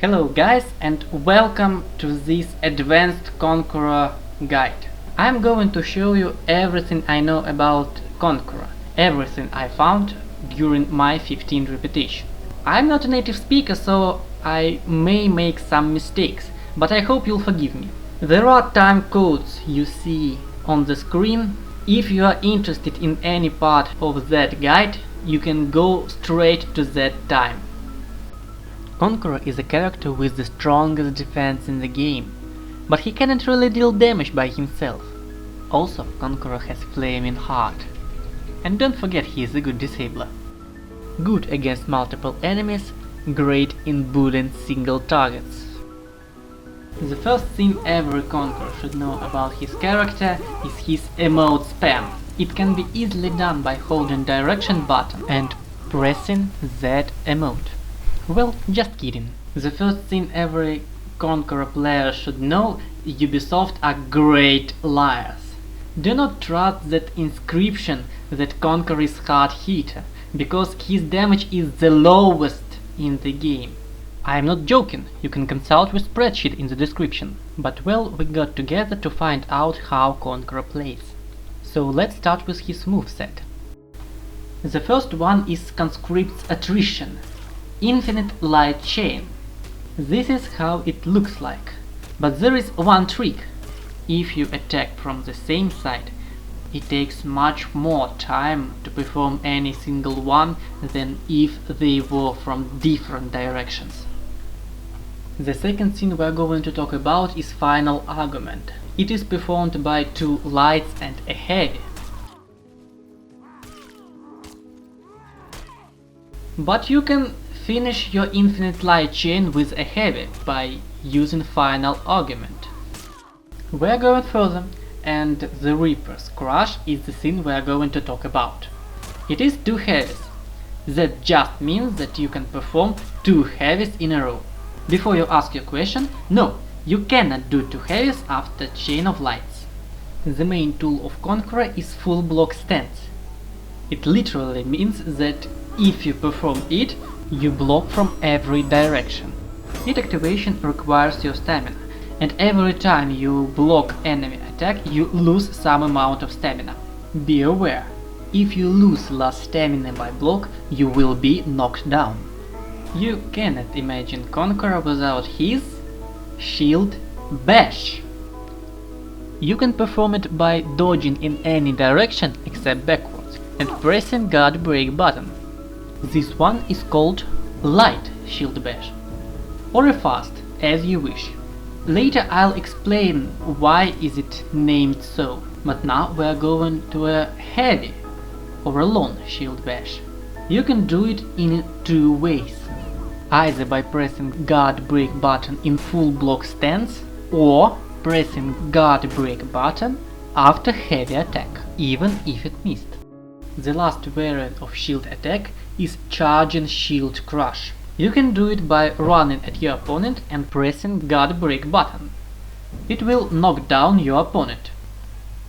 Hello guys, and welcome to this advanced Conqueror guide. I'm going to show you everything I know about Conqueror, everything I found during my 15 repetition. I'm not a native speaker, so I may make some mistakes, but I hope you'll forgive me. There are time codes you see on the screen. If you are interested in any part of that guide, you can go straight to that time. Conqueror is a character with the strongest defense in the game, but he cannot really deal damage by himself. Also, Conqueror has Flaming Heart. And don't forget, he is a good disabler. Good against multiple enemies, great in bullying single targets. The first thing every Conqueror should know about his character is his emote spam. It can be easily done by holding direction button and pressing that emote. Well, just kidding. The first thing every Conqueror player should know, Ubisoft are great liars. Do not trust that inscription that Conqueror is hard hitter, because his damage is the lowest in the game. I'm not joking, you can consult with spreadsheet in the description. But well, we got together to find out how Conqueror plays. So let's start with his moveset. The first one is Conscript's Attrition. Infinite Light Chain. This is how it looks like. But there is one trick. If you attack from the same side, it takes much more time to perform any single one than if they were from different directions. The second thing we are going to talk about is Final Argument. It is performed by two lights and a heavy. But you can finish your infinite light chain with a heavy by using Final Argument. We're going further, and the Reaper's Crush is the thing we're going to talk about. It is two heavies. That just means that you can perform two heavies in a row. Before you ask your question, no, you cannot do two heavies after Chain of Lights. The main tool of Conqueror is full block stance. It literally means that if you perform it, you block from every direction. Its activation requires your stamina, and every time you block enemy attack, you lose some amount of stamina. Be aware, if you lose last stamina by block, you will be knocked down. You cannot imagine Conqueror without his Shield Bash. You can perform it by dodging in any direction except backwards and pressing guard break button. This one is called Light Shield Bash, or a fast, as you wish. Later I'll explain why is it named so, but now we're going to a heavy or a long Shield Bash. You can do it in two ways, either by pressing guard break button in full block stance or pressing guard break button after heavy attack, even if it missed. The last variant of shield attack is Charging Shield Crush. You can do it by running at your opponent and pressing guard break button. It will knock down your opponent.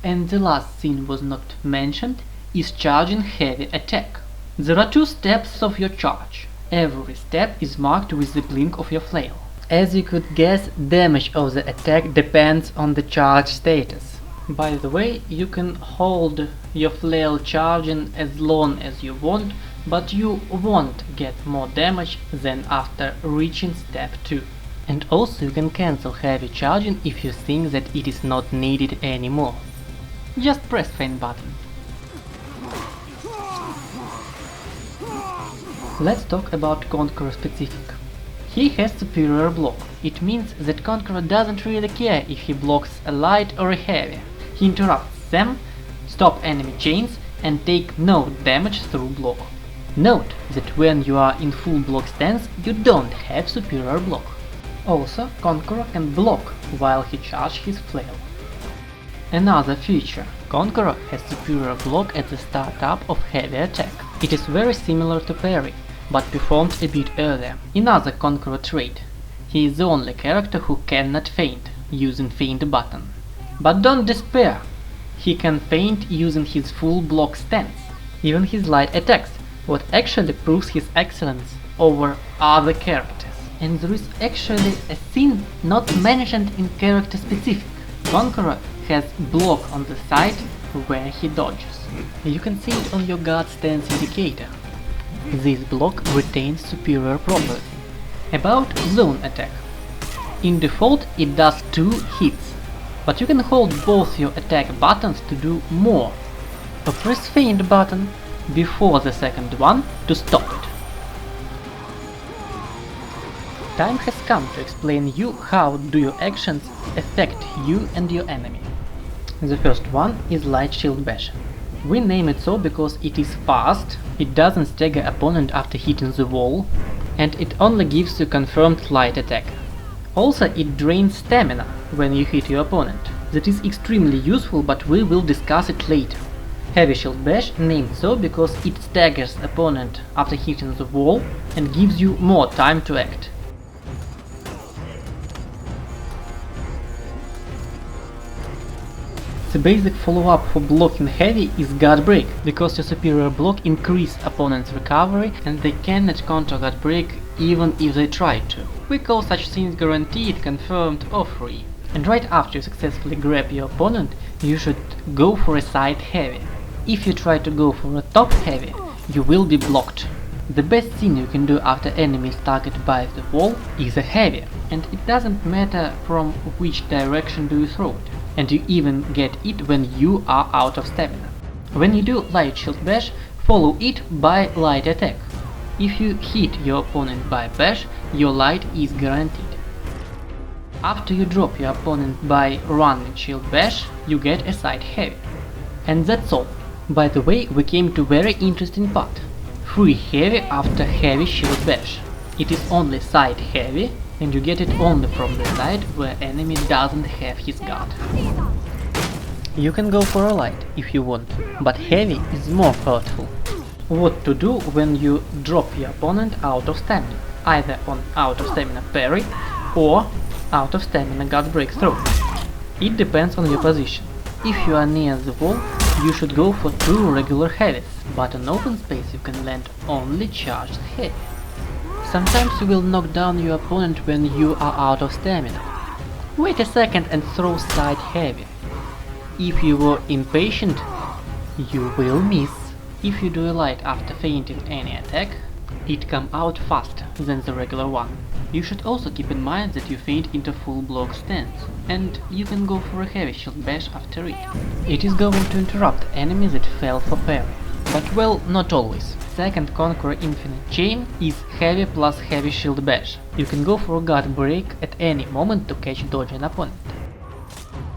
And the last thing was not mentioned is Charging Heavy Attack. There are two steps of your charge. Every step is marked with the blink of your flail. As you could guess, damage of the attack depends on the charge status. By the way, you can hold your flail charging as long as you want, but you won't get more damage than after reaching step 2. And also you can cancel heavy charging if you think that it is not needed anymore. Just press feint button. Let's talk about Conqueror specific. He has superior block. It means that Conqueror doesn't really care if he blocks a light or a heavy. He interrupts them, stop enemy chains, and take no damage through block. Note that when you are in full block stance, you don't have superior block. Also, Conqueror can block while he charges his flail. Another feature, Conqueror has superior block at the startup of heavy attack. It is very similar to parry, but performed a bit earlier. Another Conqueror trait, he is the only character who cannot feint using feint button. But don't despair, he can feint using his full block stance, even his light attacks, what actually proves his excellence over other characters. And there is actually a thing not mentioned in character specific. Conqueror has block on the side where he dodges. You can see it on your guard stance indicator. This block retains superior property. About zone attack. In default it does 2 hits, but you can hold both your attack buttons to do more. Or press feint button before the second one to stop it. Time has come to explain you how do your actions affect you and your enemy. The first one is Light Shield Bash. We name it so because it is fast, it doesn't stagger opponent after hitting the wall, and it only gives you confirmed light attack. Also, it drains stamina when you hit your opponent. That is extremely useful, but we will discuss it later. Heavy Shield Bash named so because it staggers opponent after hitting the wall and gives you more time to act. The basic follow-up for blocking heavy is guard break, because your superior block increases opponent's recovery and they cannot counter guard break even if they try to. We call such things guaranteed, confirmed or free. And right after you successfully grab your opponent, you should go for a side heavy. If you try to go for a top heavy, you will be blocked. The best thing you can do after enemy is targeted by the wall is a heavy, and it doesn't matter from which direction do you throw it. And you even get it when you are out of stamina. When you do Light Shield Bash, follow it by light attack. If you hit your opponent by bash, your light is guaranteed. After you drop your opponent by running Shield Bash, you get a side heavy. And that's all. By the way, we came to very interesting part. Free heavy after heavy Shield Bash. It is only side heavy, and you get it only from the side where enemy doesn't have his guard. You can go for a light if you want, but heavy is more hurtful. What to do when you drop your opponent out of stamina, either on out of stamina parry or out of stamina guard break throw. It depends on your position. If you are near the wall, you should go for 2 regular heavies, but on open space you can land only charged heavy. Sometimes you will knock down your opponent when you are out of stamina. Wait a second and throw side heavy. If you were impatient, you will miss. If you do a light after feinting any attack, it comes out faster than the regular one. You should also keep in mind that you feint into full block stance, and you can go for a heavy Shield Bash after it. It is going to interrupt enemies that fell for parry, but well, not always. Second Conqueror Infinite Chain is heavy plus heavy Shield Bash. You can go for a guard break at any moment to catch dodging opponent.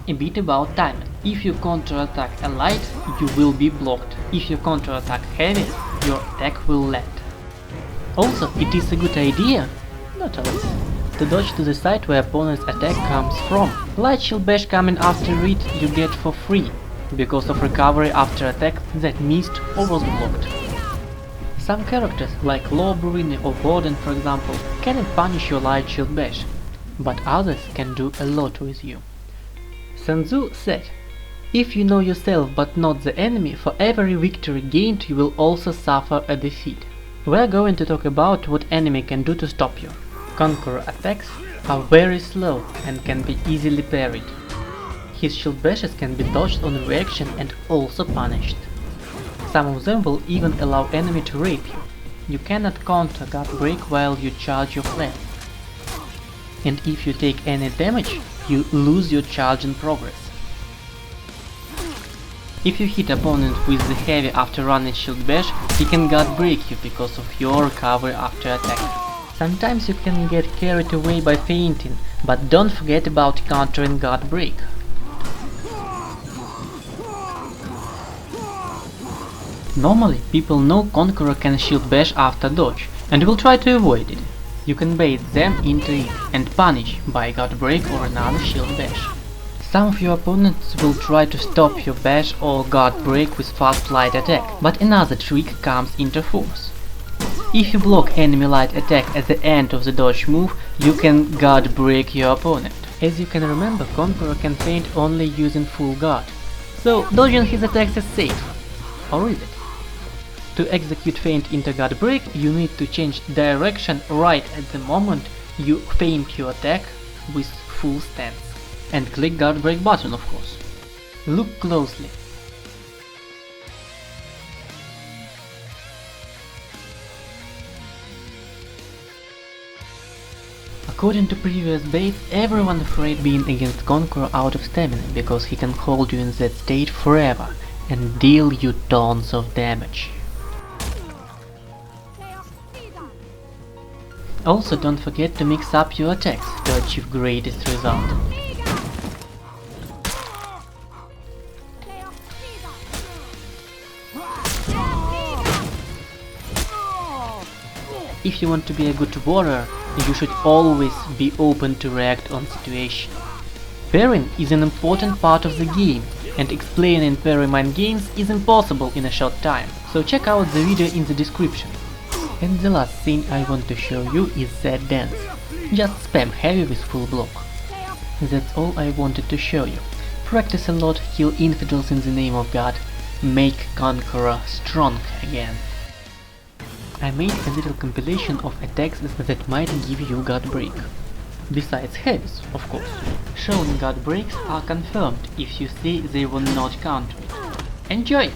A bit about timing. If you counter-attack a light, you will be blocked. If you counter-attack heavy, your attack will land. Also, it is a good idea, not always, to dodge to the side where opponent's attack comes from. Light Shield Bash coming after it you get for free, because of recovery after attack that missed or was blocked. Some characters, like Law Bruini or Warden for example, cannot punish your Light Shield Bash, but others can do a lot with you. Sun Tzu said, "If you know yourself but not the enemy, for every victory gained you will also suffer a defeat." We're going to talk about what enemy can do to stop you. Conqueror attacks are very slow and can be easily parried. His shield bashes can be dodged on reaction and also punished. Some of them will even allow enemy to rape you. You cannot counter guard break while you charge your plan. And if you take any damage, you lose your charge in progress. If you hit opponent with the heavy after running shield bash, he can guard break you because of your recovery after attack. Sometimes you can get carried away by feinting, but don't forget about countering guard break. Normally, people know Conqueror can shield bash after dodge, and will try to avoid it. You can bait them into it and punish by guard break or another shield bash. Some of your opponents will try to stop your bash or guard break with fast light attack, but another trick comes into force. If you block enemy light attack at the end of the dodge move, you can guard break your opponent. As you can remember, Conqueror can feint only using full guard, so dodging his attacks is safe. Or is it? To execute feint into guard break, you need to change direction right at the moment You feint your attack with full stance. And click guard break button, of course. Look closely. According to previous baits, everyone afraid being against Conqueror out of stamina, because he can hold you in that state forever and deal you tons of damage. Also, don't forget to mix up your attacks to achieve greatest result. If you want to be a good warrior, you should always be open to react on situation. Pairing is an important part of the game, and explaining parry mind games is impossible in a short time, so check out the video in the description. And the last thing I want to show you is that dance. Just spam heavy with full block. That's all I wanted to show you. Practice a lot, kill infidels in the name of God, make Conqueror strong again. I made a little compilation of attacks that might give you God break. Besides heavies, of course. Showing God breaks are confirmed if you say they will not counter it. Enjoy!